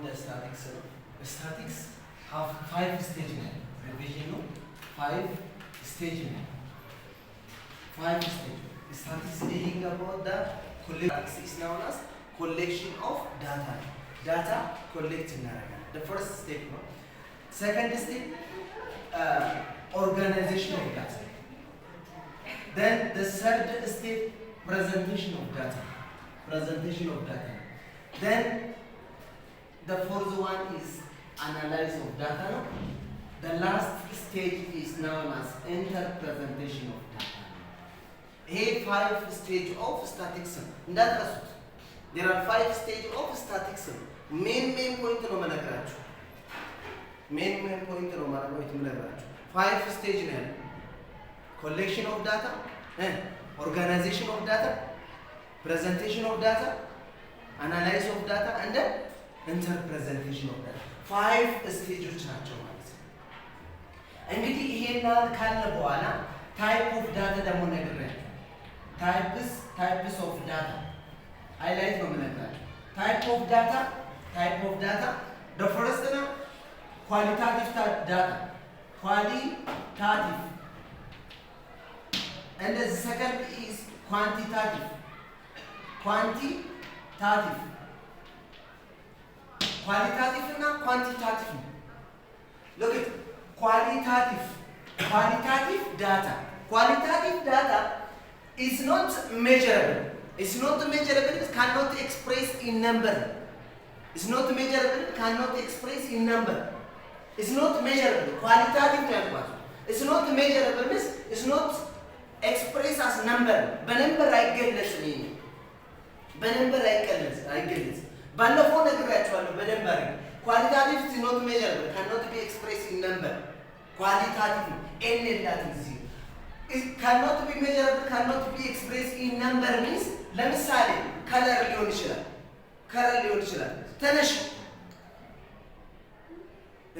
the statics. Statics have 5 stages. Revision 5 stages. 5 stages. Statics dealing about the collection is known as collection of data. Data collecting. The first step. Second step, organization of data. Then the third step, presentation of data. Presentation of data. Then the fourth one is analysis of data. The last stage is known as interpretation of data. Here 5 stages of statics. There are 5 stages of statics. Main point no managraju. Main point no managraju. 5 stages. Collection of data, organization of data, presentation of data, analysis of data, and then interpretation of data. 5 stages ናቸው ማለት ነው። እንግዲህ ይሄን ካለ በኋላ type of data ደግሞ ነግሬያለሁ። types of data highlight ነው የምነግራችሁ። type of data the first ነው qualitative data. Qualitative. And the second is quantitative. Qualitative and quantitative. Look at qualitative data. Qualitative data is not measurable. It's not measurable. It cannot express in number. It's not measurable. It cannot express in number. It's not measurable. Qualitative means it's not measurable. Means it's not express as number. በነምበር አይገለጽም። በነምበር አይገለጽ ባለፈው ነግራችኋለሁ በደንብ አድርጌ qualitative is not measurable, cannot be expressed in number. Qualitative n የላትም እዚህ it cannot be measurable, cannot be expressed in number means ለምሳሌ ከለር ሊሆን ይችላል ተነሽ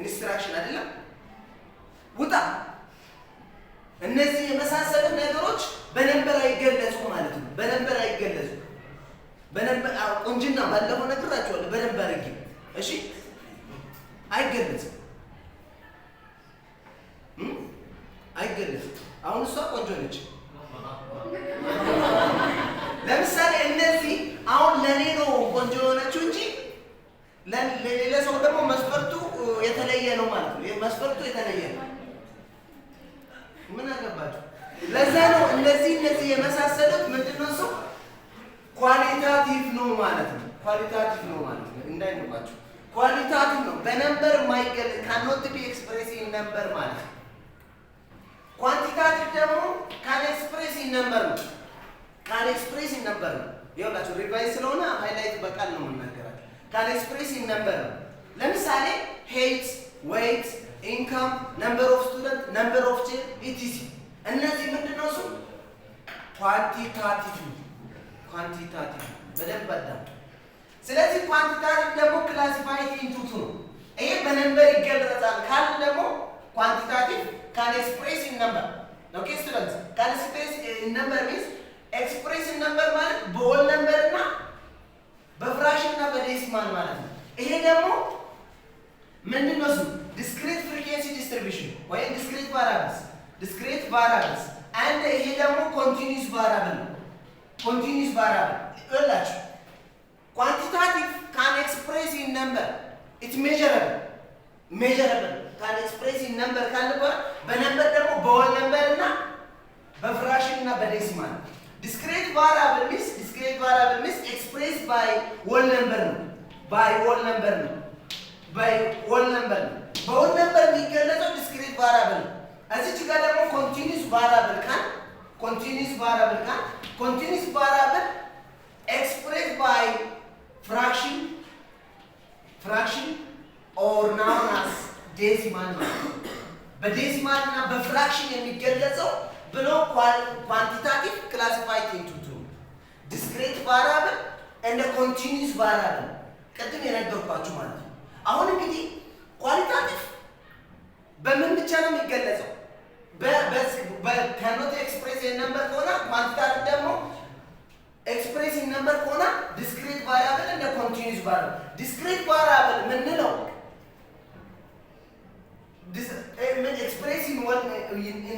ኢንስትራክሽን አይደለም ውጣ እነዚህ የመሳሰሉ ነገሮች በነምበር አይገለጹ ማለት ነው። በነምበር አይገለጹ። በነምበር ቆንጅና ባለፈው ነግራችኋለሁ በነምበር አድርጌ እሺ አይገለጽም። አሁን እሷ ቆንጆ ነች። ለምሳሌ እነዚህ አሁን ለኔ ነው ቆንጆ የሆነችው እንጂ ለሌላ ሰው ደግሞ መስፈርቱ የተለየ ነው ማለት ነው። መስፈርቱ የተለየ ነው። ምን አገባችሁ? ለዛ ነው እነዚህ የመሳሰሉት ምንድነው ሰው ኳሊታቲቭ ነው ማለት ነው። እንዳይነባችሁ ኳሊታቲቭ ነው። በነምበር ማይገለጽ cannot be expressed in number ማለት ነው። ኳንቲታቲቭ ደግሞ can express in number ነው። ይኸውላችሁ ሪቫይዝ ስለሆነ ሃይላይት በቃል ነው የምናገራችሁ። can express in number ነው። ለምሳሌ height, weight, income, number of students, number of children, etc. እነዚህ ምንድነው እሱ ኳንቲታቲቭ በደንብ አዳም። ስለዚህ ኳንቲታቲቭ ደግሞ ክላሲፋይድ ኢንቱ ቱ ነው። ይሄ በነምበር ይገለጻል ካል ደግሞ ኳንቲታቲቭ can express in number. Okay students, can express in number means express in number ማለት በሆል ነምበር እና በፍራክሽን እና በዴሲማል ማለት ነው። ይሄ ደግሞ ምንድነው እሱ discrete frequency distribution ወይ discrete variables and ይሄ ደግሞ continuous variable እላችሁ quantitative can express in number, it's measurable can express in number ካለ በነምበር ደግሞ በሆል ነምበር እና በፍራክሽን እና በዴሲማል discrete variable means expressed by whole number ነው በሆል ነምበር የሚገለጸው discrete variable ነው። እዚች ጋር ደግሞ continuous variable expressed by fraction or known as decimal በዴሲማል እና በፍራክሽን የሚገለጸው ብሎ quantitative classified into two discrete variable and a continuous variable ቅድም የነገርኳችሁ ማለት ነው። አሁን እንግዲህ ኳሊታቲቭ በምን ብቻ ነው የሚገለጸው? cannot express in number ከሆነ ኳንቲታቲቭ ደግሞ express in number ከሆነ discrete ቫሪያብል እንደ ኮንቲኒዩስ ቫሪያብል ዲስክሪት ቫሪያብል ምንለው ምን ኤክስፕሬስ ኢን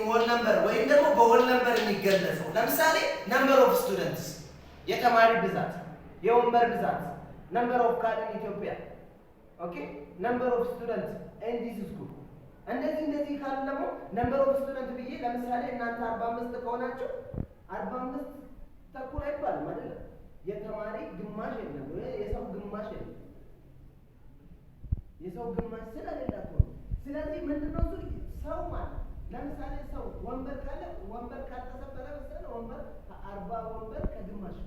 ሆል ነምበር ወይም ደግሞ በሆል ነምበር የሚገለጸው ለምሳሌ ነምበር ኦፍ ስቱደንትስ የተማሪ ብዛት የወንበር ብዛት ነምበር ኦፍ ካድ ኢን ኢትዮጵያ ኦኬ ነምበር ኦፍ ስቱደንት ኢን ዲስ ስኩል እንደዚህ ካሉ ደግሞ ነምበር ኦፍ ስቱደንት ብዬ ለምሳሌ እናንተ 45 ከሆናችሁ 45 ተኩል አይባልም አይደል የተማሪ ግማሽ የለም የሰው ግማሽ የለም የሰው ግማሽ ስለሌላት ነው ስለዚህ ምንድነው ሰው ማለት ለምሳሌ ሰው ወንበር ካለ ወንበር ካልተሰበረ መሰለ ወንበር 40 ወንበር ከግማሽ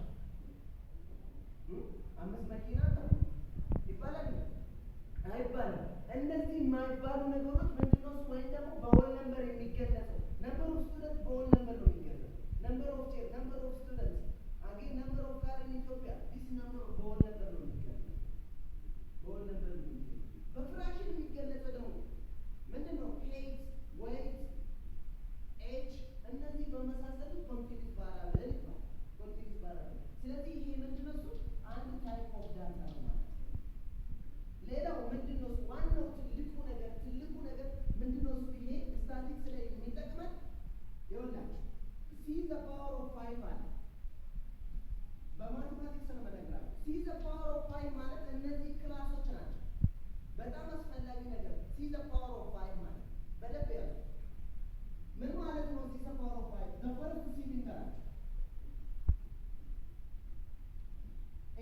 አምስት መኪና ይባላል አይባልም እነዚህ የማይባሉ ነገሮች ምንድነው ወይ ደግሞ በሆል ነምበር የሚገለጸው ነምበር ኦፍ ስቱደንት በሆል ነምበር ነው የሚገለጸው ነምበር ኦፍ ቼር ነምበር ኦፍ ስቱደንት አገኝ ነምበር ኦፍ ካር ኢን ኢትዮጵያ ዲስ ነምበር በሆል ነምበር ነው የሚገለጸው በሆል ነምበር ነው የሚገለጸው በፍራክሽን የሚገለጸው ደግሞ ምንድነው ሄይት ዌይት ኤጅ እነዚህ በመሳሰሉት ኮንቲኒዩስ ቫሪያብል ይባላል ኮንቲኒዩስ ቫሪያብል ስለዚህ ይሄ ምንድነው አንድ ታይፕ ኦፍ ዳታ ነው ማለት ሌላው ምንድነው ዋናው ትልቁ ነገር ምንድነው ይሄ ስታቲስቲክስ ላይ የሚጠቅመን ይኸውላችሁ c the power of 5 አለ በማቴማቲክስ ነው መነግራችሁ c the power of 5 ማለት እነዚህ ክላሶች ናቸው በጣም አስፈላጊ ነገር c the power of 5 ማለት በደንብ ያዙ ምን ማለት ነው c the power of 5 the first c ሊንገራችሁ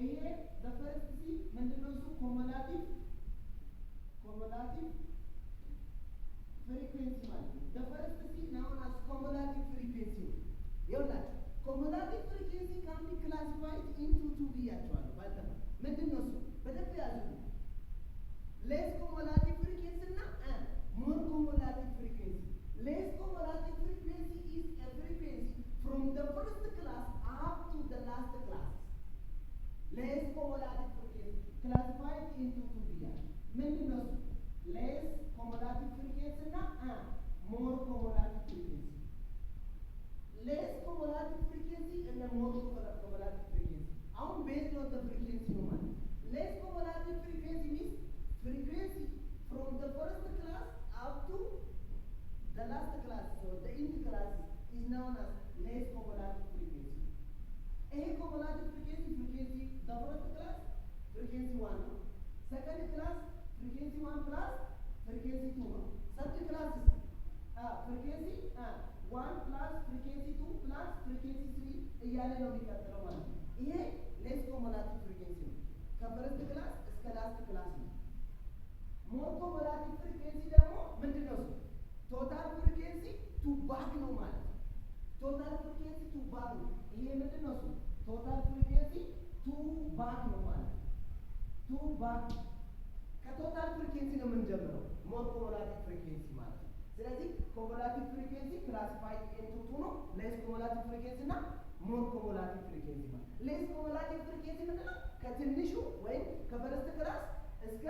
ይሄ the first c ምንድነው ኮሙላቲቭ ፍሪኩዌንሲ ማለት ነው the first c known as cumulative frequency ይኸውላችሁ cumulative frequency can be classified into two ብያቸዋለሁ ባለፈው ምንድነው በደንብ ያዙ less cumulative frequency እና more cumulative frequency less cumulative frequency is a frequency from the first class up to the last class less cumulative frequency classified into two ብያለሁ ምንድነው less cumulative frequency እና more cumulative frequency less cumulative frequency and more cumulative frequency አሁን based on the frequency ነው ማለት less cumulative frequency means frequency from the first class up to the last class so the nth class is known as less cumulative frequency a cumulative frequency the first class frequency 1 ነው second class frequency 1 plus frequency 2 ነው third class frequency 1 plus frequency 2 plus frequency 3 እያለ ነው የሚቀጥለው ማለት ነው ይሄ less cumulative frequency ነው ከፈርስት ክላስ እስከ ላስት ክላስ ነው more cumulative frequency ደግሞ ምንድነው total frequency to back ነው ማለት total frequency to back ነው ይሄ ምንድነው total frequency to back ነው ማለት to back ከቶታል ፍሪኩዌንሲ ነው የምንጀምረው ሞር ኮሙላቲቭ ፍሪኩዌንሲ ማለት ነው ስለዚህ ኮሙላቲቭ ፍሪኩዌንሲ ክላሲፋይድ ኢንቱ ቱ ነው ሌስ ኮሙላቲቭ ፍሪኩዌንሲ እና ሞር ኮሙላቲቭ ፍሪኩዌንሲ ማለት ሌስ ኮሙላቲቭ ፍሪኩዌንሲ ምንድነው ከትንሹ ወይም ከፈርስት ክላስ እስከ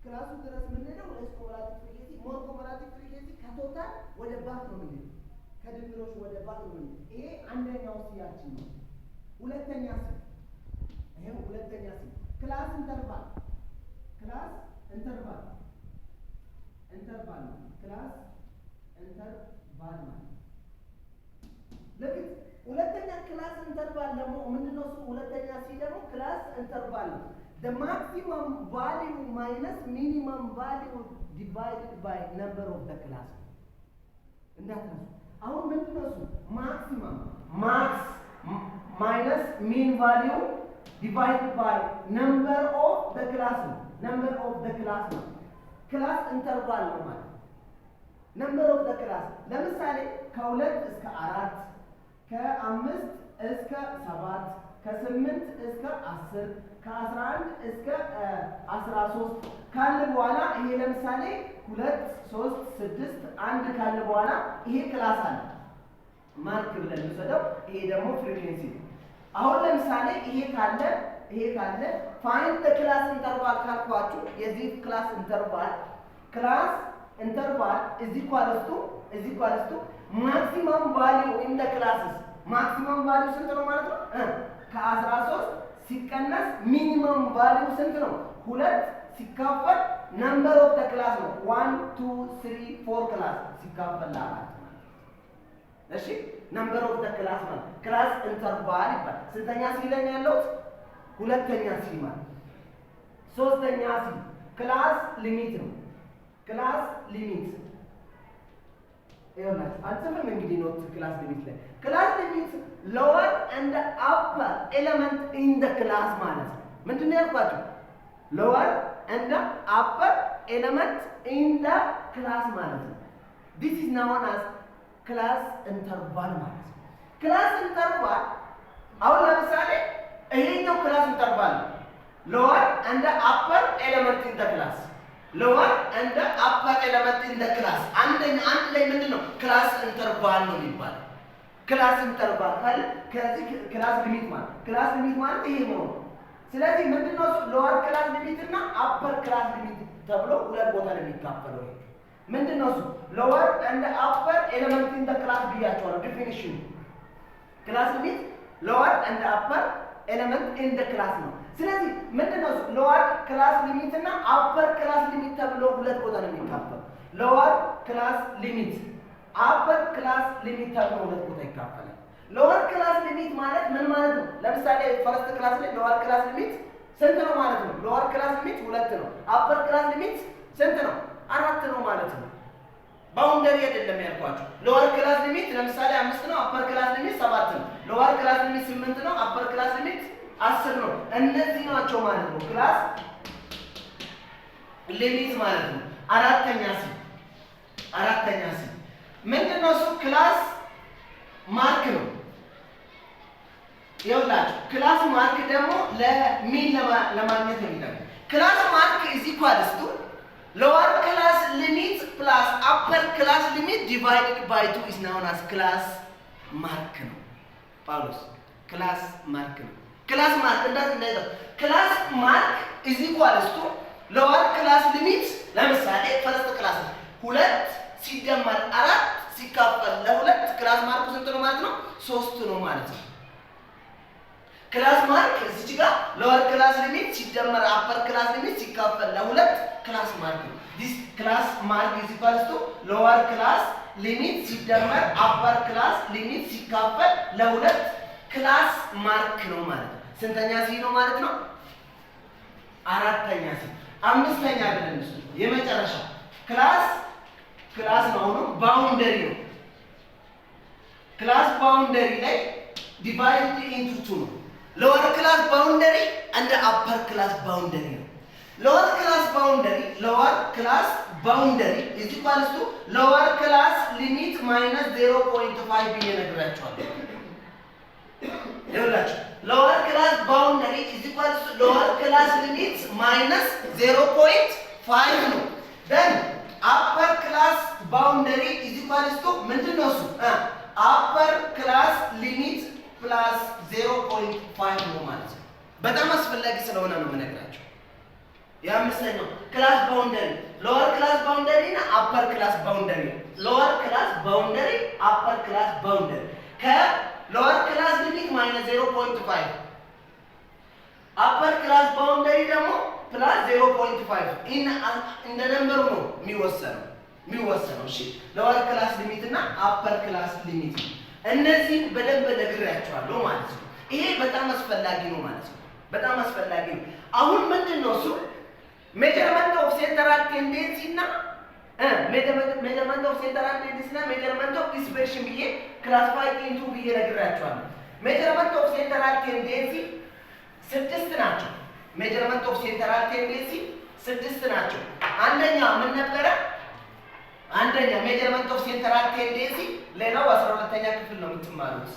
ክላሱ ድረስ የምንሄደው ሌስ ኮሙላቲቭ ፍሪኩዌንሲ ሞር ኮሙላቲቭ ፍሪኩዌንሲ ከቶታል ወደ ባክ ነው የምንሄደው ከድምሮች ወደ ባክ ነው የምንሄደው ይሄ አንደኛው ሲያችን ነው ሁለተኛ ሲ ይሄ ሁለተኛ ሲ ክላስ ኢንተርቫል ክላስ ኢንተርቫል ክላስ ኢንተርቫል ማለት ለምን ሁለተኛ ክላስ ኢንተርቫል ደግሞ ምንድነው ሁለተኛ ሲ ደግሞ ክላስ ኢንተርቫል ነው the maximum value minus minimum value divided by number of the class እንዳትረሱ አሁን ምንድነው maximum max minus mean value divided by number of the class number of the class class interval ነው ማለት number of the class ለምሳሌ ከ2 እስከ 4 ከ5 እስከ 7 ከ8 እስከ 10 ከ11 እስከ 13 ካለ በኋላ ይሄ ለምሳሌ 2 3 6 1 ካለ በኋላ ይሄ ክላስ አለ ማርክ ብለን እንሰደው ይሄ ደግሞ ፍሪኩዌንሲ አሁን ለምሳሌ ይሄ ካለ find the class interval ካልኳችሁ የዚህ ክላስ ኢንተርቫል is equals to maximum value in the classes maximum value ስንት ነው ማለት ነው ከ13 ሲ ሲቀነስ ሚኒመም ቫልዩ ስንት ነው? 2 ሲካፈል ነምበር ኦፍ ዘ ክላስ ነው 1 2 3 4 ክላስ ሲካፈል ለአራት ማለት እሺ ነምበር ኦፍ ዘ ክላስ ማለት ክላስ ኢንተርቫል ይባላል። ስንተኛ ሲ ላይ ያለው? ሁለተኛ ሲ ማለት ሶስተኛ ሲ ክላስ ሊሚት ነው። ክላስ ሊሚት ይሆናል አጥተም እንግዲህ ነው ክላስ ሊሚት ላይ ክላስ ሊሚት lower and upper element in the class ማለት ነው። ምንድነው ያልኳችሁ? lower and upper element in the class ማለት ነው። this is known as class interval ማለት ነው። ክላስ ኢንተርቫል አሁን ለምሳሌ ይሄኛው ክላስ ኢንተርቫል ነው። lower and upper element in the class lower and upper element in the class አንድ ላይ ምንድነው ክላስ ኢንተርቫል ነው የሚባለው። ክላስ ኢንተርቫል ካለ ከዚህ ክላስ ሊሚት ማለት ይሄ ነው። ስለዚህ ምንድነው lower ክላስ ሊሚት እና upper ክላስ ሊሚት ተብሎ ሁለት ቦታ ነው የሚካፈለው። ምንድነው lower and upper element in the class ብያቸዋለሁ ዲፊኒሽን። ክላስ ሊሚት lower and upper element in the class ነው። ስለዚህ ምንድነው lower ክላስ ሊሚት እና upper ክላስ ሊሚት ተብሎ ሁለት ቦታ ነው የሚካፈለው። lower ክላስ ሊሚት upper ክላስ ሊሚት ተብሎ ሁለት ቦታ ይካፈላል። lower ክላስ ሊሚት ማለት ምን ማለት ነው? ለምሳሌ ፈርስት ክላስ ላይ lower ክላስ ሊሚት ስንት ነው ማለት ነው? lower ክላስ ሊሚት 2 ነው። upper ክላስ ሊሚት ስንት ነው? 4 ነው ማለት ነው። ባውንደሪ አይደለም ያልኳችሁ። lower ክላስ ሊሚት ለምሳሌ 5 ነው። upper ክላስ ሊሚት 7 ነው። lower ክላስ ሊሚት 8 ነው። upper ክላስ ሊሚት 10 ነው። እነዚህ ናቸው ማለት ነው ክላስ ሊሚት ማለት ነው። አራተኛ ሲ ምንድነው ክላስ ማርክ ነው። ይኸውላችሁ ክላስ ማርክ ደግሞ ለሚን ለማግኘት ነው የሚጠቅመው። ክላስ ማርክ is equals to lower class limit plus upper class limit divided by 2 is known as class mark ነው። ጳውሎስ ክላስ ማርክ ነው። ክላስ ማርክ እንደዚህ ክላስ ማርክ is equals to lower class limit ለምሳሌ ፈርስት ክላስ 2 ሲደመር 4 ሲካፈል ለ2 ክላስ ማርኩ ስንት ነው ማለት ነው? 3 ነው ማለት ነው። ክላስ ማርክ እዚህ ጋር lower class limit ሲደመር upper class limit ሲካፈል ለ2 ክላስ ማርክ ነው። this class mark is equals to lower class limit ሲደመር upper class limit ሲካፈል ለ2 ክላስ ማርክ ነው ማለት ነው። ስንተኛ ሲ ነው ማለት ነው? አራተኛ ሲ። አምስተኛ ብለን የመጨረሻ ክላስ ነው ነው ባውንደሪ ነው። ክላስ ባውንደሪ ላይ divided into 2 ነው። lower class boundary and upper class boundary ነው። lower class boundary is equals to lower class limit minus 0.5 ብዬ ነግራችኋለሁ። ይኸውላችሁ lower class boundary is equals to lower class limit minus 0.5 ነው። then upper class boundary is equals to ምንድነው እሱ? upper class limit plus 0.5 ነው ማለት ነው። በጣም አስፈላጊ ስለሆነ ነው የምነግራችሁ። የአምስተኛው ክላስ ባውንደሪ lower class boundary እና upper class boundary lower class boundary upper class boundary lower class limit minus 0.5 upper class boundary ደግሞ plus 0.5 እንደ ነምበሩ ነው የሚወሰነው። እሺ lower class limit እና upper class limit እነዚህ በደንብ ነግሬያችኋለሁ ማለት ነው። ይሄ በጣም አስፈላጊ ነው ማለት ነው። በጣም አስፈላጊ ነው። አሁን ምንድነው እሱ measurement of central tendency እና measurement of central tendency እና measurement of dispersion ብዬ classify into ብዬ ነግሬያችኋለሁ። measurement of central tendency 6 ናቸው። measurement of central tendency 6 ናቸው። አንደኛ ምን ነበረ? measurement of central tendency ሌላው 12ኛ ክፍል ነው የምትማሩት።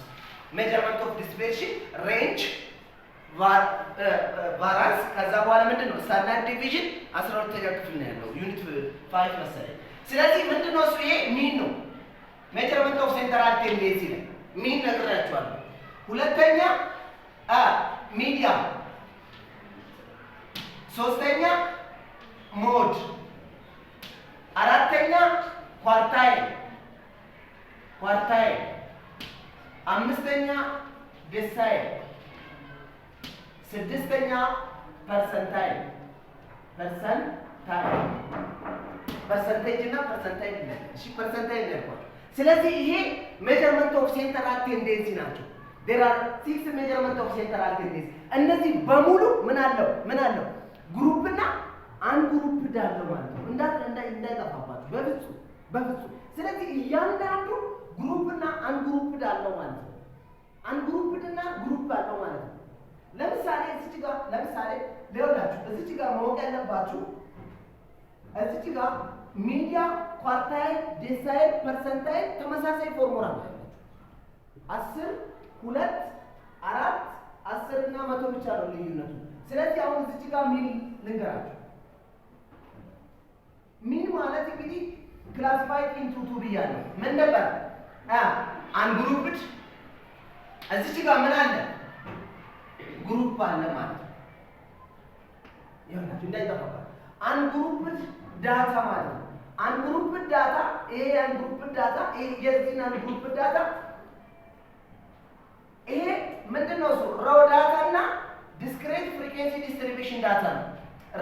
measurement of dispersion range ቫራንስ ከዛ በኋላ ምንድነው ስታንዳርድ ዲቪዥን 12ኛ ክፍል ነው ያለው ዩኒት 5 መሰለኝ። ስለዚህ ምንድነው እሱ ይሄ ሚን ነው። measurement of central tendency ላይ ሚን ነግራችኋለሁ። ሁለተኛ ሚዲያን፣ ሶስተኛ ሞድ፣ አራተኛ ኳርታይል፣ አምስተኛ ዴሳይል፣ ስድስተኛ ፐርሰንታይል ፐርሰንቴጅ እና ፐርሰንታይል ነው። እሺ ፐርሰንታይል ነው። ስለዚህ ይሄ ሜጀርመንት ኦፍ ሴንትራል ቴንደንሲ ናቸው። there are 6 measurement of central tendency እነዚህ በሙሉ ምን አለው ግሩፕ እና አንግሩፕ ዳለው ማለት ነው። እንዳይጠፋባችሁ በፍጹም። ስለዚህ እያንዳንዱ ግሩፕ እና አንግሩፕ ዳለው ማለት ነው። አንግሩፕ እና ግሩፕ አለው ማለት ነው። ለምሳሌ ለውላችሁ እዚህ ጋር ማወቅ ያለባችሁ እዚህ ጋር ሚዲያ ኳርታይል ዴሳይል ፐርሰንታይል ተመሳሳይ ፎርሙላ ነው። 10 2 4 10 እና 100 ብቻ ነው ልዩነቱ። ስለዚህ አሁን እዚህ ጋር ሚን ልንገራችሁ። ሚን ማለት እንግዲህ ክላሲፋይድ ኢንቱ ቱ ብያለሁ። ምን ነበር? አንግሩፕድ እዚህ ጋር ምን አለ? ግሩፕ አለ ማለት ነው። ይኸውላችሁ እንዳይጠፋባችሁ አንግሩፕድ ዳታ ማለት ነው። አንግሩፕድ ዳታ ይሄ አንግሩፕድ ዳታ ይሄ የዚህን አንግሩፕድ ዳታ ይሄ ምንድነው? ሮው ዳታ እና ዲስክሬት ፍሪኩዌንሲ ዲስትሪቢዩሽን ዳታ ነው።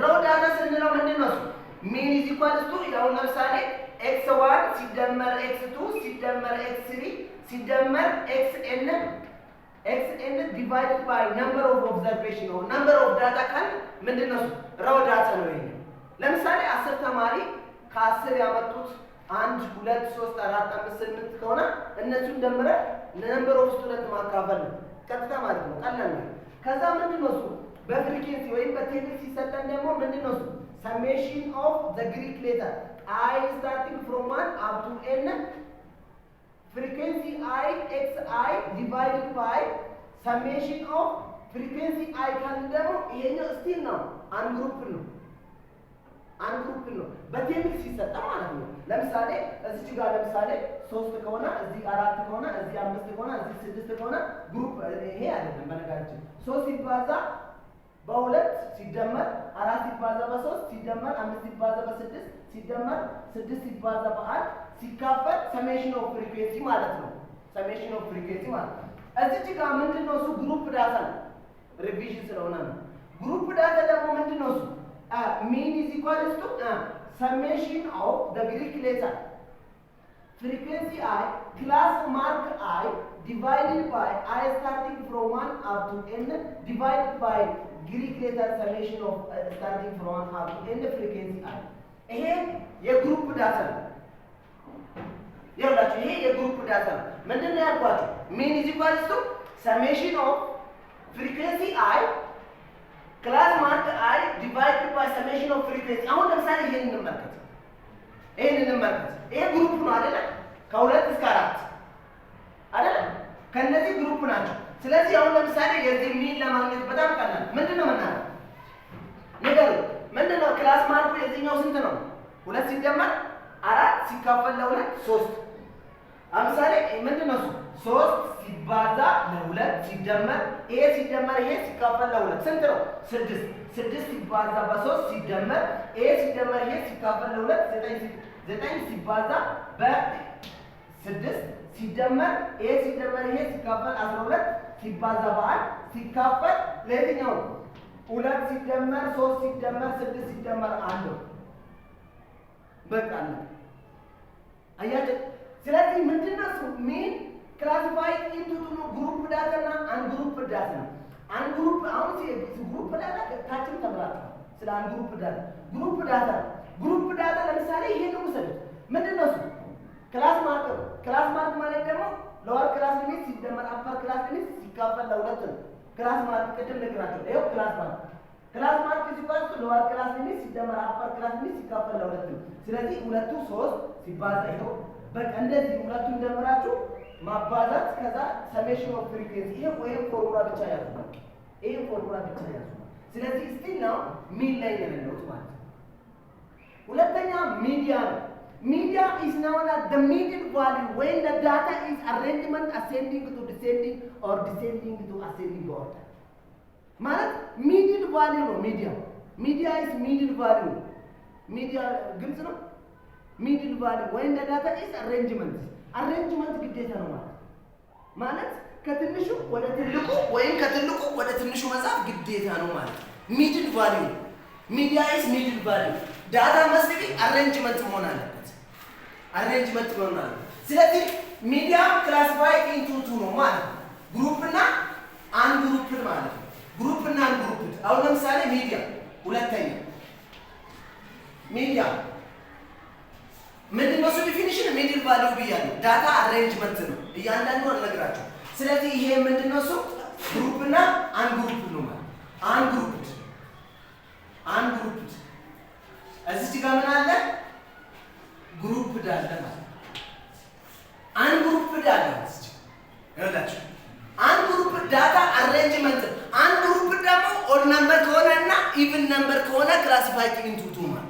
ሮው ዳታ ስንለው ምንድነው? ሚን ኢዝ ኢኳልስ ቱ ያው ለምሳሌ x1 ሲደመር x2 ሲደመር x3 ሲደመር xn ዲቫይድድ ባይ ነምበር ኦፍ ኦብዘርቬሽን ነው። ነምበር ኦፍ ዳታ ካል ምንድነው? ሮው ዳታ ነው ይሄ። ለምሳሌ 10 ተማሪ ከ10 ያመጡት 1 2 3 4 5 8 ከሆነ እነሱን ደምረ ነምበር ኦፍ ስቱደንት ማካፈል ነው ቀጥታ ማለት ነው። ቀላል ነው። ከዛ ምንድነው በፍሪኩዌንሲ ወይም በቴብል ሲሰጠን ደግሞ ምንድነው summation of the Greek letter I starting from 1 up to n frequency I xi divided by summation of frequency I ካልን ደግሞ ይሄኛው ስቲል ነው አንግሩፕ ነው በቴብል ሲሰጣ ማለት ነው። ለምሳሌ እዚህ ጋር ለምሳሌ 3 ከሆነ እዚህ 4 ከሆነ እዚህ 5 ከሆነ እዚህ 6 ከሆነ ግሩፕ ይሄ አይደለም። በነገራችን 3 ሲባዛ በ2 ሲደመር 4 ሲባዛ በ3 ሲደመር 5 ሲባዛ በ6 ሲደመር 6 ሲባዛ በ1 ሲካፈል ሰሜሽን ኦፍ ፍሪኩዌንሲ ማለት ነው። ሰሜሽን ኦፍ ፍሪኩዌንሲ ማለት ነው። እዚህ ጋር ምንድነው ግሩፕ ዳታ ነው። ሪቪዥን ስለሆነ ነው። ግሩፕ ዳታ ደግሞ ምንድነው mean is equals to summation of the Greek letter frequency I class mark I divided by I starting from 1 up to n divided by Greek letter summation of starting from 1 up to n frequency I ይሄ የግሩፕ ዳታ ነው። ይኸውላችሁ ይሄ የግሩፕ ዳታ ነው። ምንድነው ያልኳችሁ? mean is equals to summation of frequency I ክላስ ማርክ አይ ዲቫይድድ ባይ ሰሜሽን ኦፍ ፍሪኩዌንሲ። አሁን ለምሳሌ ይሄን እንመልከት። ይሄ ግሩፕ ነው አይደለ? ከ2 እስከ 4 አይደለ? ከነዚህ ግሩፕ ናቸው። ስለዚህ አሁን ለምሳሌ የዚህ ሚን ለማግኘት በጣም ቀላል ምንድነው የምናደርገው? ነገሩ ምንድነው? ክላስ ማርኩ የዚህኛው ስንት ነው? 2 ሲደመር 4 ሲካፈል ለ2 3። ለምሳሌ ምንድነው 3 ሲባዛ ለ2 ሲደመር ይሄ ሲደመር ይሄ ሲካፈል ለ2 ስንት ነው? 6 ሲባዛ በ3 ሲደመር ይሄ ሲደመር ይሄ ሲካፈል ለ2 9 ሲባዛ በ6 ሲደመር ይሄ ሲደመር ይሄ ሲካፈል 12 ሲባዛ በ1 ሲካፈል ለየትኛው 2 ሲደመር 3 ሲደመር 6 ሲደመር 1 በቃ ነው። አያችሁ። ስለዚህ ምንድነው ሚን ክላሲፋይድ ኢንቱ ግሩፕ ዳታ እና አንግሩፕ ዳታ ነው። አንግሩፕ አሁን ግሩፕ ዳታ ታችን ተብራራ ስለ አንግሩፕ ዳታ ግሩፕ ዳታ ለምሳሌ ይሄን ውሰዱ። ምንድነው ክላስ ማርክ ማለት ደግሞ ሎወር ክላስ ሊሚት ሲደመር አፐር ክላስ ሊሚት ሲካፈል ለ2 ነው። ክላስ ማርክ ቅድም ነግራችሁ ይሄው ክላስ ማርክ ሲባል ሎወር ክላስ ሊሚት ሲደመር አፐር ክላስ ሊሚት ሲካፈል ለ2 ነው። ስለዚህ 2 3 ሲባዛ ይሄው በቃ እንደዚህ ሁለቱን ደምራችሁ ማባዛት ከዛ ሰሜሽን ኦፍ ፍሪኩዌንሲ ይሄ ፎርሙላ ብቻ ያዙ። ስለዚህ ስቲል ነው ሚን ላይ ያለው ማለት ነው። ሁለተኛ ሚዲያ ነው። ሚዲያ is known as the median value when the data is arrangement ascending to descending or descending to ascending order ማለት median value ነው። ሚዲያ is median value ሚዲያ ግልጽ ነው። median value when the data is arrangement ግዴታ ነው ማለት ከትንሹ ወደ ትልቁ ወይም ከትልቁ ወደ ትንሹ መጻፍ ግዴታ ነው ማለት ነው። ሚድል ቫልዩ ሚዲያ ኢዝ ሚድል ቫልዩ ዳታ መስቢ አሬንጅመንት መሆን አለበት። አሬንጅመንት መሆን አለበት። ስለዚህ ሚዲያ ክላሲፋይ ኢንቱ ቱ ነው ማለት ነው። ግሩፕ እና አንግሩፕድ ማለት ነው። ግሩፕ እና አንግሩፕድ አሁን ለምሳሌ ሚዲያ ሁለተኛ ሚዲያ ምንድነው? እሱ ዲፊኒሽን ሚድል ቫልዩ ብያለሁ። ዳታ አሬንጅመንት ነው እያንዳንዱ አልነግራችሁ። ስለዚህ ይሄ ምንድነው? እሱ ግሩፕ እና አንግሩፕድ ነው ማለት አንግሩፕድ እዚህ ጋር ምን አለ? ግሩፕድ አለ ማለት አንግሩፕድ አለ ማለት ይኸውላችሁ አንግሩፕድ ዳታ አሬንጅመንት አንግሩፕድ ደግሞ ኦድ ነምበር ከሆነና ኢቭን ነምበር ከሆነ ክላሲፋይድ ኢንቱ ቱ ማለት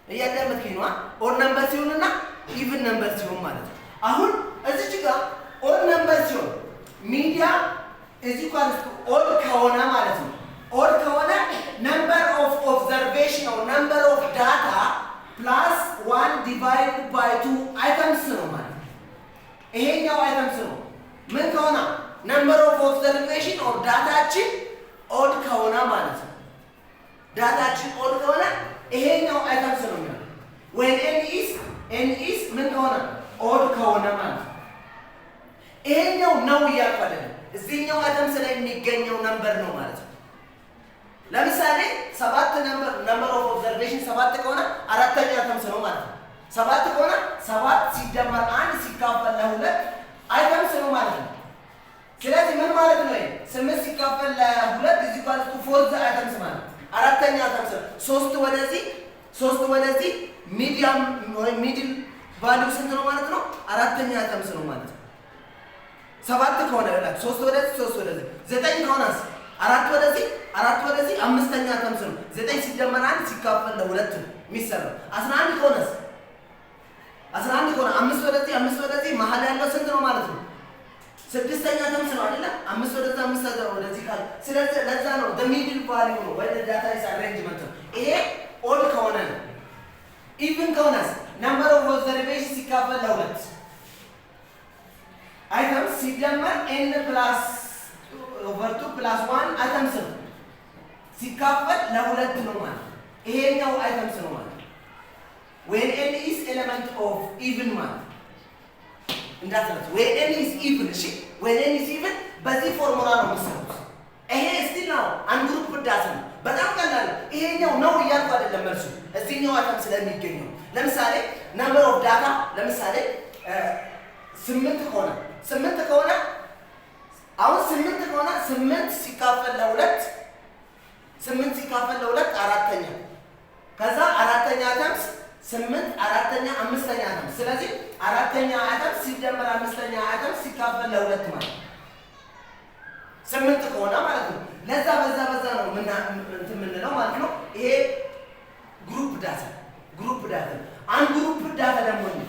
እያዳመጥከኝ ነው። ኦድ ነምበር ሲሆንና ኢቭን ነምበር ሲሆን ማለት ነው። አሁን እዚህ ጋር ኦድ ነምበር ሲሆን ሚዲያ እዚህ ኳልስ ኦድ ከሆነ ማለት ነው። ኦድ ከሆነ ነምበር ኦፍ ኦብዘርቬሽን ነው ነምበር ኦፍ ዳታ ፕላስ 1 ዲቫይድ ባይ 2 አይተምስ ነው ማለት ነው። ይሄኛው አይተምስ ነው ምን ከሆነ ነምበር ኦፍ ኦብዘርቬሽን ኦር ዳታችን ኦድ ከሆነ ማለት ነው። ዳታችን ኦድ ከሆነ ይሄኛው አይተምስ ነው የሚሆነው። when n is ምን ከሆነ ኦድ ከሆነ ማለት ነው። ይሄኛው ነው እያልኩ አይደለም። እዚህኛው አይተምስ ላይ የሚገኘው ነምበር ነው ማለት ነው። ለምሳሌ 7 ነምበር ኦፍ ኦብዘርቬሽን 7 ከሆነ አራተኛ አይተምስ ነው ማለት ነው። 7 ከሆነ 7 ሲደመር 1 ሲካፈል ለ2 አይተምስ ነው ማለት ነው። ስለዚህ ምን ማለት ነው? 8 ሲካፈል ለ2 እዚህ ጋር ፎርዝ አይተምስ ማለት አራተኛ አይተምስ ነው። 3 ወደዚህ ሚዲያም ወይ ሚድል ቫልዩ ስንት ነው ማለት ነው? አራተኛ አይተምስ ነው ማለት ነው። 7 ከሆነ ይላል 3 ወደዚህ 9 ከሆነስ 4 ወደዚህ አምስተኛ አይተምስ ነው። 9 ሲደመር 1 ሲካፈል ለ2 ነው የሚሰራው። 11 ከሆነስ 5 ወደዚህ መሀል ያለው ስንት ነው ማለት ነው? ስድስተኛ አይተምስ ነው አይደለ? 5 ወደዚህ ካለ ስለዚህ ለዛ ነው the middle value ነው ወይ ዳታ ኢዝ አሬንጅመንት ነው። ይሄ ኦድ ከሆነ ነው። ኢቭን ከሆነስ ነምበር ኦፍ ኦብዘርቬሽን ሲካፈል ለ2 አይተምስ ሲደመር n + 2 + 1 አይተምስ ነው ሲካፈል ለ2 ነው ማለት ይሄኛው አይተምስ ነው ማለት when n is element of even ማለት እንዳትረሱ when n is even እሺ when n is even በዚህ ፎርሙላ ነው የምትሰሩት። ይሄ ስቲል ነው አንግሩፕድ ዳታ ነው። በጣም ቀላል ነው። ይሄኛው ነው እያልኩ አይደለም መልሱ እዚህኛው አይተምስ ስለሚገኘው። ለምሳሌ ነምበር ኦፍ ዳታ ለምሳሌ 8 ከሆነ አሁን 8 ከሆነ 8 ሲካፈል ለ2 አራተኛ ከዛ አራተኛ አይተምስ 8 አራተኛ አምስተኛ አይተምስ ስለዚህ አራተኛ አይተምስ ሲደመር አምስተኛ አይተምስ ሲካፈል ለ2 ማለት 8 ከሆነ ማለት ነው። ለዛ በዛ ነው የምንለው ማለት ነው። ይሄ ግሩፕ ዳታ አንግሩፕ ዳታ ደግሞ ነው።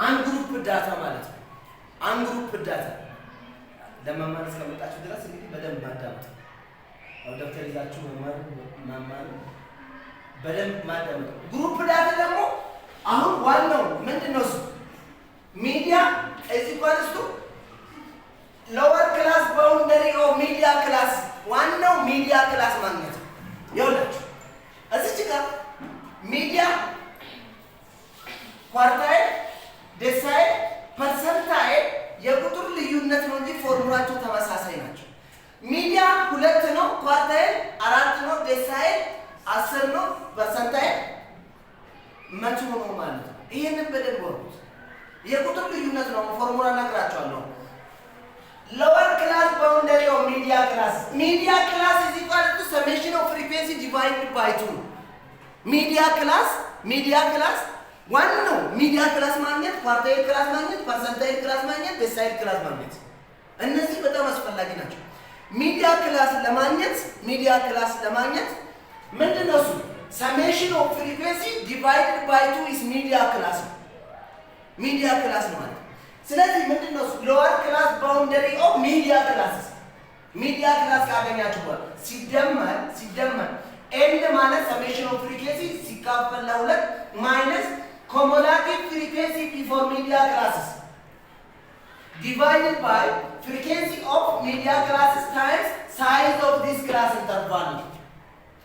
አንግሩፕ ዳታ ማለት ነው። አንግሩፕ ዳታ ለመማር እስከመጣችሁ ድረስ እንግዲህ በደንብ ማዳመጥ ነው። ደብተር ይዛችሁ መማር በደንብ ማዳመጥ። ግሩፕ ዳታ ደግሞ አሁን ዋናው ምንድነው? እሱ ሚዲያ እዚህ ኳልስቱ ሎወር ክላስ ባውንደሪ ኦፍ ሚዲያ ክላስ ዋናው ሚዲያ ክላስ ማግኘት ነው። ይኸውላችሁ እዚህ ጋር ሚዲያ ኳርታይል ዴሳይል ፐርሰንታይል የቁጥር ልዩነት ነው እንጂ ፎርሙላቸው ተመሳሳይ ናቸው። ሚዲያ 2 ነው፣ ኳርታይል 4 ነው፣ ዴሳይል 10 ነው፣ ፐርሰንታይል 100 ነው ማለት ነው። ይሄንን በደንብ ወሩት። የቁጥር ልዩነት ነው። ፎርሙላ ነግራቸዋለሁ። lower class boundary of media class is equal to summation of frequency divided by 2 media class ዋን ነው። ሚዲያ ክላስ ማግኘት፣ ኳርታይል ክላስ ማግኘት፣ ፐርሰንታይል ክላስ ማግኘት፣ ዴሳይል ክላስ ማግኘት እነዚህ በጣም አስፈላጊ ናቸው። ሚዲያ ክላስ ለማግኘት ምንድነው እሱ? summation of frequency divided by 2 is media class ነው ማለት። ስለዚህ ምንድነው እሱ? lower class boundary of media ክላስ ካገኛችሁ በኋላ ሲደመር n ማለት summation of frequency ሲካፈል ለ2 minus cumulative frequency before media classes divided by frequency of media classes times size of this class interval ነው።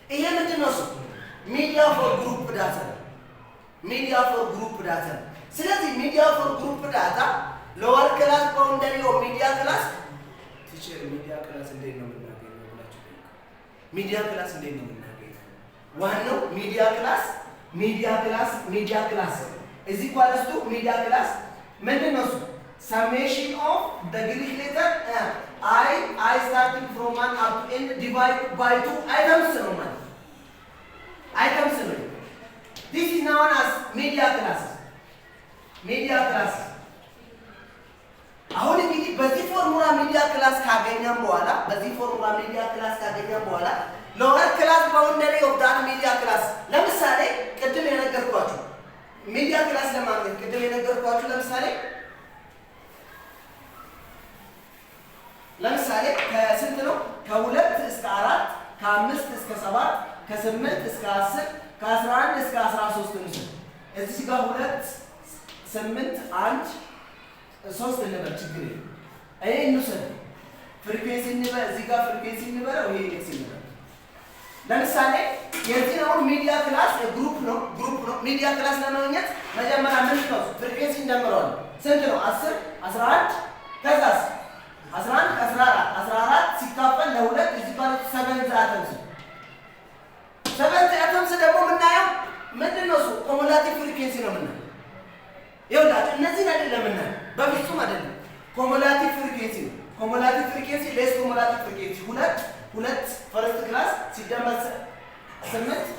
ይሄ ምንድን ነው? ሚዲያ ፎር ግሩፕ ዳታ ነው። ሚዲያ ፎር ግሩፕ ዳታ ነው። ስለዚህ ሚዲያ ፎር ግሩፕ ዳታ ሎወር ክላስ ባውንደሪ ኦፍ ሚዲያ ክላስ ቲቸር ሚዲያ ክላስ እንዴት ነው የምናገኘው ብላችሁ ሚዲያ ክላስ እንዴት ነው የምናገኘው? ዋናው ሚዲያ ክላስ is equal to media class ምንድን ነው? summation of the Greek letter I starting from 1 up to n divided by 2 items ነው ማለት items ነው። this is known as media class አሁን እንግዲህ በዚህ ፎርሙላ ሚዲያ ክላስ ካገኘን በኋላ ሎወር ክላስ ባውንደሪ ኦፍ ዳት ሚዲያ ክላስ ለምሳሌ ቅድም የነገርኳችሁ ሚዲያ ክላስ ለማግኘት ለምሳሌ ከስንት ነው? ከ2 እስከ 4 ከ5 እስከ 7 ከ8 እስከ 10 ከ11 እስከ 13 ነው። እዚህ ጋር 2 8 1 3 እንበል ችግር የለም። ይሄ እንውሰድ ፍሪኩዌንሲ እንበል እዚህ ጋር ፍሪኩዌንሲ እንበለው ይሄ ኤክስ እንበል። ለምሳሌ የዚህ ነው ሚዲያ ክላስ ግሩፕ ነው። ሚዲያ ክላስ ለማግኘት መጀመሪያ ምን ነው? ፍሪኩዌንሲ እንደምረዋለን። ስንት ነው? 10 11 ከዛስ 11 14 ሲካፈል ለ2 እዚህ ጋር 7 አተምስ ደግሞ የምናየው ምንድን ነው? ኮሙላቲቭ ፍሪኩዌንሲ ነው የምናየው። ይኸውላችሁ እነዚህን አይደለም የምናየው፣ በፍጹም አይደለም። ኮሙላቲቭ ፍሪኩዌንሲ ነው። ኮሙላቲቭ ፍሪኩዌንሲ ሌስ ኮሙላቲቭ ፍሪኩዌንሲ ሁለት ፈርስት ክላስ ሲደመር 8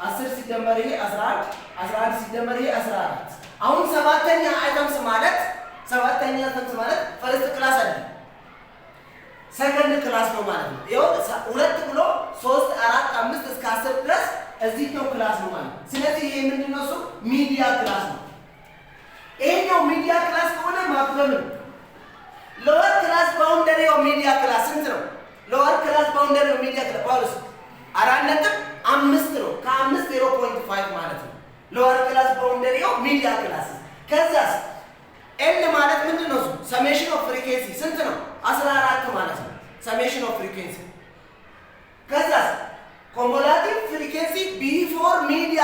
10 ሲደመር ይሄ 11 ሲደመር ይሄ 14። አሁን ሰባተኛ አይተምስ ማለት ፈርስት ክላስ አይደለም ሰከንድ ክላስ ነው ማለት ነው። ይኸው 2 ብሎ 3 4 5 እስከ 10 ድረስ እዚህኛው ክላስ ነው ማለት ነው። ስለዚህ ይሄ ምንድነው? እሱ ሚዲያ ክላስ ነው። ይሄኛው ሚዲያ ክላስ ከሆነ ማክበብ ነው። ሎወር ክላስ ባውንደሪ ኦፍ ሚዲያ ክላስ ስንት ነው? ሎወር ክላስ ባውንደሪ ኦፍ ሚዲያ ክላስ ጳውሎስ 4.5 ነው። ከ5 0.5 ማለት ነው ሎወር ክላስ ባውንደሪ ኦፍ ሚዲያ ክላስ። ከዛስ ኤል ማለት ምንድነው? ሰሜሽን ኦፍ ፍሪኩዌንሲ ስንት ነው? 14 ማለት ነው ሰሜሽን ኦፍ ፍሪኩዌንሲ። ከዛስ ኮሙላቲቭ ፍሪኩዌንሲ ቢፎር ሚዲያ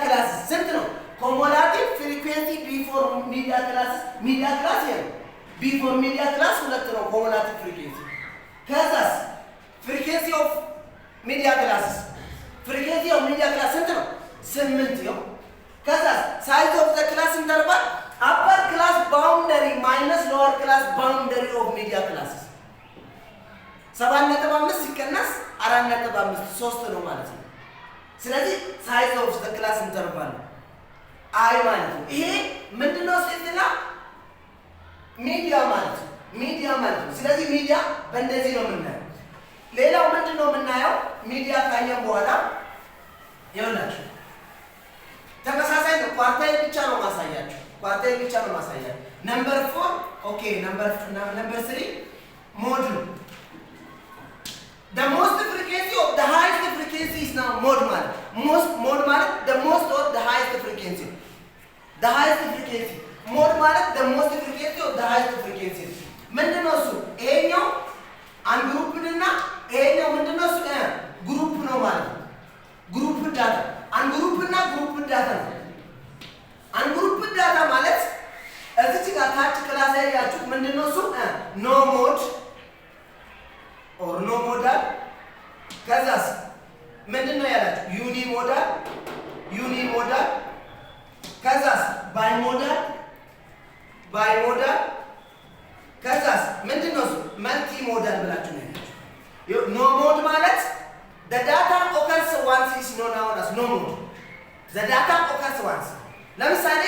ክላስ ስንት ነው? ኮሙላቲቭ ፍሪኩዌንሲ ቢፎር ሚዲያ ክላስ ይሄ ቢፎር ሚዲያ ክላስ 2 ነው ኮሙላቲቭ ፍሪኩዌንሲ። ከዛስ ፍሪኩዌንሲ ኦፍ ሚዲያ ክላስ ስንት ነው? 8 ነው። ከዛስ ሳይዝ ኦፍ ዘ ክላስ ኢንተርቫል አፐር ክላስ ባውንደሪ ማይነስ ሎወር ክላስ ባውንደሪ ኦፍ ሚዲያ ክላስ 7.5 ሲቀነስ 4.5 3 ነው ማለት ነው። ስለዚህ ሳይዝ ኦፍ ዘ ክላስ ኢንተርቫል አይ ማለት ነው። ይሄ ምንድነው? ስንትና ሚዲያ ማለት ነው። ስለዚህ ሚዲያ በእንደዚህ ነው የምናየው። ሌላው ምንድነው የምናየው? ሚዲያ ካየን በኋላ ይኸውላችሁ ተመሳሳይ ነው። ኳርታይል ብቻ ነው ማሳያችሁ። ነምበር 4 ኦኬ። ነምበር 3 ሞዱል the most frequency of the highest frequency is now mode ማለት mode ማለት the most or the highest frequency mode ማለት the most frequency of the highest frequency ምንድነው እሱ? ይሄኛው አንግሩፕድ እና ይሄኛው ምንድነው እሱ? ግሩፕ ነው ማለት ነው። ግሩፕ ዳታ አንግሩፕ እና ግሩፕ ዳታ ነው። አንግሩፕ ዳታ ማለት እዚህ ጋር ታች ክላስ ላይ ያያችሁት ምንድነው እሱ? ኖ ሞድ ኦር ኖ ሞዳል። ከዛስ ምንድነው ያላችሁ? ዩኒ ሞዳል። ከዛስ ባይ ሞዳል። ከዛስ ምንድነው እሱ? መልቲ ሞዳል ብላችሁ ነው ያላችሁ። ኖ ሞድ ማለት the data occurs once is known as no mode. the data occurs once ለምሳሌ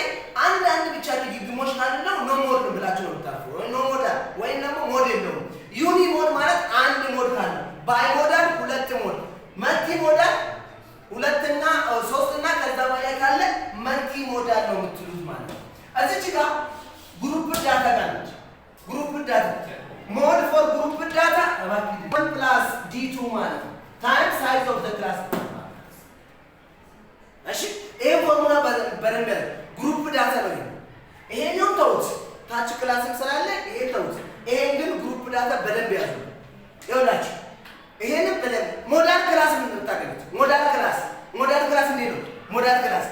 አንድ ብቻ ድግግሞሽ ካለው ኖ ሞድ ብላችሁ ነው የምታርፉ። ኖ ሞዳል ወይም ደግሞ ሞድ የለውም። ዩኒ ሞድ ማለት አንድ ሞድ ካለ፣ ባይ ሞዳል 2 ሞድ፣ መልቲ ሞዳል 2 እና 3 እና ከዛ በላይ ካለ መልቲ ሞዳል ነው የምትሉት ማለት ነው። እዚች ጋር ግሩፕ ዳታ ካለች ግሩፕ ዳታ ሞድ ፎር ግሩፕ ዳታ 1 + d2 ማለት ነው ታይም ሳይዝ ኦፍ ዘ ክላስ። እሺ ይሄ ፎርሙላ በደንብ ግሩፕ ዳታ ነው። ይሄኛው ተውት፣ ታች ክላስም ስላለ ይሄ ተውት። ይሄን ግን ግሩፕ ዳታ በደንብ ያዙ። ይኸውላችሁ ይሄንን በደንብ ሞዳል ክላስ ምን የምታገኙት? ሞዳል ክላስ እንዴት ነው? ሞዳል ክላስ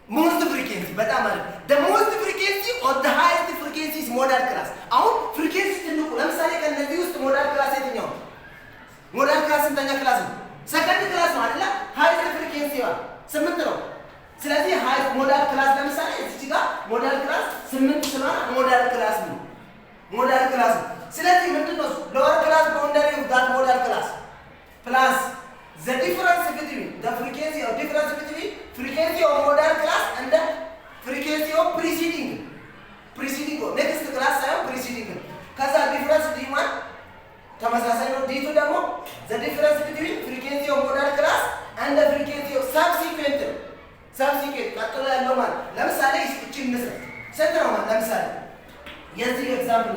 ሞስት ፍሪኬንሲ በጣም አለ። the most frequency or the highest frequency is modal class። አሁን ፍሪኬንሲ ትልቁ ለምሳሌ ከነዚህ ውስጥ ሞዳል ክላስ የትኛው? ሞዳል ክላስ ስንተኛ ክላስ ነው? ሰከንድ ክላስ ነው አይደል? ሃይስት ፍሪኬንሲ 8 ነው። ስለዚህ ሃይ ሞዳል ክላስ ለምሳሌ እዚህ ጋር ሞዳል ክላስ 8 ስለሆነ ሞዳል ክላስ ነው። ሞዳል ክላስ ነው። ስለዚህ ምንድነው ሎወር ክላስ ባውንደሪ ኦፍ ዳት ሞዳል ክላስ ፕላስ the difference between the frequency or difference between frequency of modal class and the frequency of preceding next class ሳይሆን preceding ከዛ difference d1 ተመሳሳይ ነው። d2 ደግሞ the difference between frequency of modal class and the frequency of subsequent ቀጥሎ ያለው ማለት ለምሳሌ እቺ እንስራ ስንት ነው ማለት ለምሳሌ የዚህ ኤግዛምፕል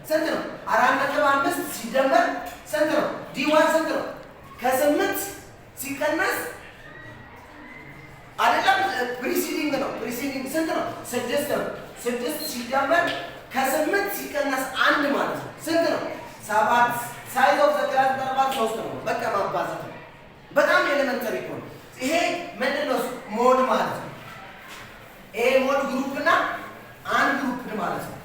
ስንት ነው? 4.5 ሲደመር ስንት ነው? d1 ስንት ነው? ከ8 ሲቀነስ አይደለም ፕሪሲዲንግ ነው። ፕሪሲዲንግ ስንት ነው? 6 ነው። 6 ሲደመር ከ8 ሲቀነስ 1 ማለት ነው ስንት ነው? 7። ሳይዝ ኦፍ ዘ ክላስ ኢንተርቫል 3 ነው። በቃ ማባዛት ነው። በጣም ኤሌመንተሪ እኮ ነው። ይሄ ምንድነው ሞድ ማለት ነው። ይሄ ሞድ ግሩፕ እና አንድ ግሩፕ ማለት ነው።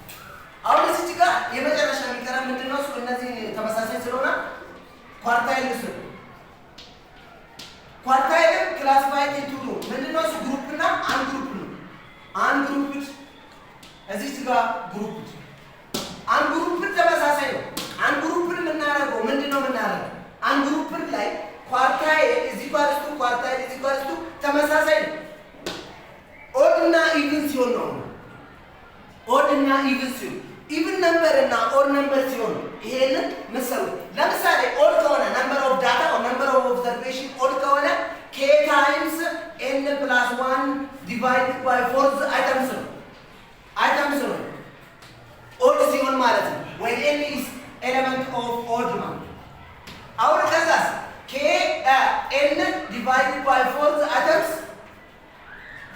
አሁን እዚህ ጋር የመጨረሻ የሚቀራ ምንድነው? እነዚህ ተመሳሳይ ስለሆነ ኳርታይል ነው። ኳርታይልም ክላሲፋይድ ኢንቱ ቱ ምንድነው? ግሩፕ እና አንድ ግሩፕ ነው። አንድ ግሩፕ እዚህ ጋር ግሩፕ አንድ ግሩፕ ተመሳሳይ ነው። አንድ ግሩፕን የምናደርገው ምንድነው? አንድ ግሩፕ ላይ ኳርታይል እዚህ ጋር ኳርታይል እዚህ ጋር ተመሳሳይ ነው። ኦድ እና ኢቭን ሲሆን ነው። ኦድ እና ኢቭን ሲሆን ኢቭን ነምበር እና ኦድ ነምበር ሲሆን ይሄንን መሰሉ። ለምሳሌ ኦድ ከሆነ ነምበር ኦፍ ዳታ ኦር ነምበር ኦፍ ኦብዘርቬሽን ኦድ ከሆነ k ታይምስ n + 1 ዲቫይድድ ባይ 4 አይተምስ ነው። ኦድ ሲሆን ማለት ነው። ወይ n is element of odd ማለት አሁን ከዛስ k n ዲቫይድድ ባይ 4 አይተምስ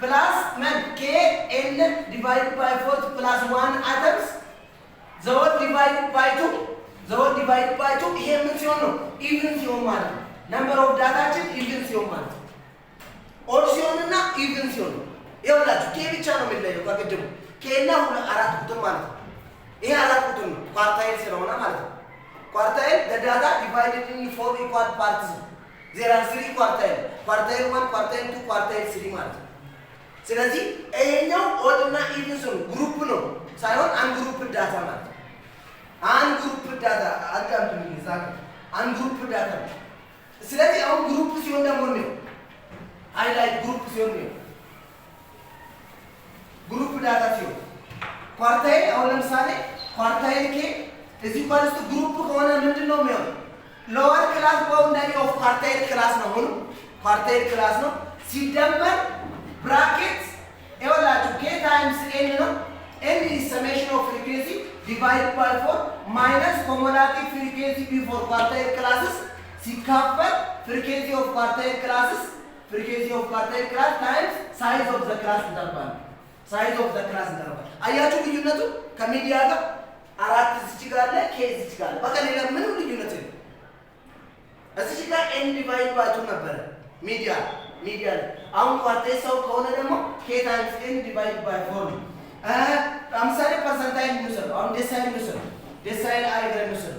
ፕላስ ምን k n ዲቫይድድ ባይ 4 ፕላስ 1 አይተምስ ዘወር ዲቫይድድ ባይ 2 ይሄ ምን ሲሆን ነው? ኢቭን ሲሆን ማለት ነው። ነምበር ኦፍ ዳታችን ኢቭን ሲሆን ማለት ነው። ኦድ ሲሆንና ኢቭን ሲሆን ነው። ይኸውላችሁ ኬ ብቻ ነው የሚለየው ከቅድሙ ኬ እና 4 ቁጥር ማለት ነው። ይሄ 4 ቁጥር ነው ኳርታይል ስለሆነ ማለት ነው። ኳርታይል the data divided in 4 equal parts there are 3 ኳርታይል 1 ኳርታይል 2 ኳርታይል 3 ማለት ነው። ስለዚህ ይሄኛው ኦድ እና ኢቭን ሲሆን ግሩፕ ነው ሳይሆን አንድ ግሩፕ ዳታ ማለት ነው። አንድ ግሩፕ ዳታ አዳምጡኝ ይዛል አንድ ግሩፕ ዳታ። ስለዚህ አሁን ግሩፕ ሲሆን ደግሞ ነው ሃይላይት ግሩፕ ሲሆን ነው ግሩፕ ዳታ ሲሆን ኳርታይል አሁን ለምሳሌ ኳርታይል ኬ እዚህ ባለስቱ ግሩፕ ከሆነ ምንድነው የሚሆነው? ሎወር ክላስ ባውንደሪ ኦፍ ኳርታይል ክላስ ነው። አሁን ኳርታይል ክላስ ነው ሲደመር ብራኬት ይኸውላችሁ k ታይምስ n ነው። n is summation of frequency divided by 4 minus cumulative frequency before quartile classes ሲካፈል frequency of quartile classes times size of the class interval አያችሁ ልዩነቱ ከሚዲያ ጋር 4 እዚህ ጋር አለ k እዚህ ጋር አለ። በቃ ሌላ ምንም ልዩነት የለም። እዚህ ጋር n ዲቫይድ ባይ 2 ነበር ሚዲያ አሁን ኳርታይል ሰው ከሆነ ደግሞ k times n ዲቫይድ ባይ 4 ነው። ለምሳሌ ፐርሰንታይል እንውሰድ። አሁን ዴሳይል አርገን እንውሰድ።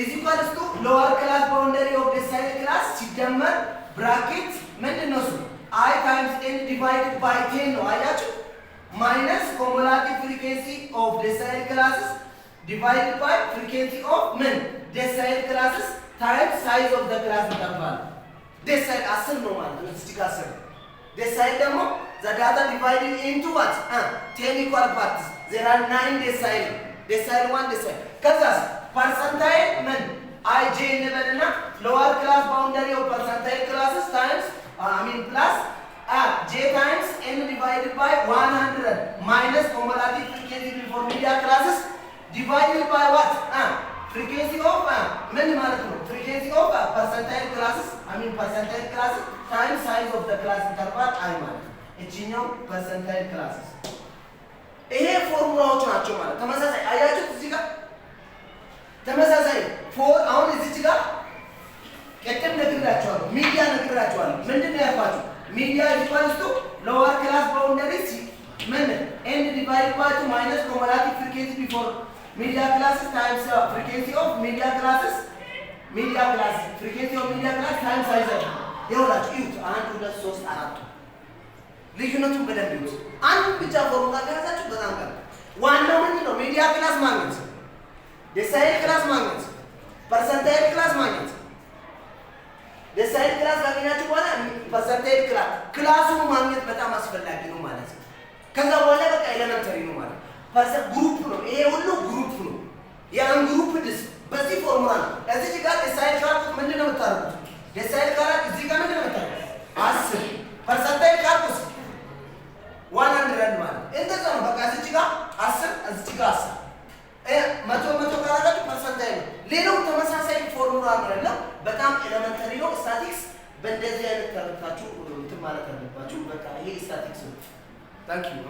እዚህ ኳልስ ቱ ሎወር ክላስ ባውንደሪ ኦፍ ዴሳይል ክላስ ሲደመር ብራኬት ምንድነው እሱ i times n divided by 10 ነው። አያችሁ ማይነስ cumulative frequency of decile classes divided by frequency of decile classes times size of the class interval። decile 10 ነው ማለት ነው። እዚህ ጋር 10 decile ደግሞ the data divided into what 10 equal parts there are 9 decile 1 decile ከዛስ percentile ij እንበልና lower class boundary of percentile classes times plus j times n divided by 100 minus cumulative frequency before media classes divided by what frequency of ማለት ነው frequency of percentile classes percentile classes times size of the class interval I ማለት እቺኛው ፐርሰንታይል ክላስስ ይሄ ፎርሙላዎች ናቸው ማለት ተመሳሳይ አያችሁት እዚህ ጋር ተመሳሳይ ፎር አሁን እዚህ ጋር ቅድም ነግራችኋለሁ ሚዲያ ነግራችኋለሁ ምንድነው ያልኳችሁ ሚዲያ ኢኳልስ ቱ ሎወር ክላስ ባውንደሪስ ምን ኤንድ ዲቫይድ ባይ ቱ ማይነስ ኮሙላቲቭ ፍሪኩዌንሲ ቢፎር ሚዲያ ክላስስ ታይምስ ፍሪኩዌንሲ ኦፍ ሚዲያ ክላስስ ፍሪኩዌንሲ ኦፍ ሚዲያ ክላስ ታይምስ ሳይዝ ይኸውላችሁ እዩት 1 2 3 4 ልዩነቱን በደንብ ይዩት አንድ ብቻ ፎርሙላ ከያዛችሁ በጣም ቀላል ዋናው ምንድን ነው ሚዲያ ክላስ ማግኘት የሳይድ ክላስ ማግኘት ፐርሰንታይል ክላስ ማግኘት የሳይድ ክላስ ካገኛችሁ በኋላ ፐርሰንታይል ክላሱን ማግኘት በጣም አስፈላጊ ነው ማለት ነው ከዛ በኋላ በቃ ኤሌመንተሪ ነው ማለት ግሩፕ ነው ይሄ ሁሉ ግሩፕ ነው ያን ግሩፕ ድስ በዚህ ፎርሙላ ነው እዚህ ጋር የሳይድ ካልኩት ምንድን ነው የምታደርጉት የሳይድ ካልኩት እዚህ ጋር ምንድን ነው የምታደርጉት 10 ፐርሰንታይል ካልኩት 100 ማለት እንደዛ ነው በቃ እዚህ ጋር 10 እዚህ ጋር 10 መቶ ካላችሁ ፐርሰንታይል ነው ሌላው ተመሳሳይ ፎርሙላ ነው በጣም ኤሌመንተሪ ነው ስታቲክስ በእንደዚህ አይነት ተረታችሁ እንትን ማለት አለባችሁ በቃ ይሄ ስታቲክስ ነው ታንክ ዩ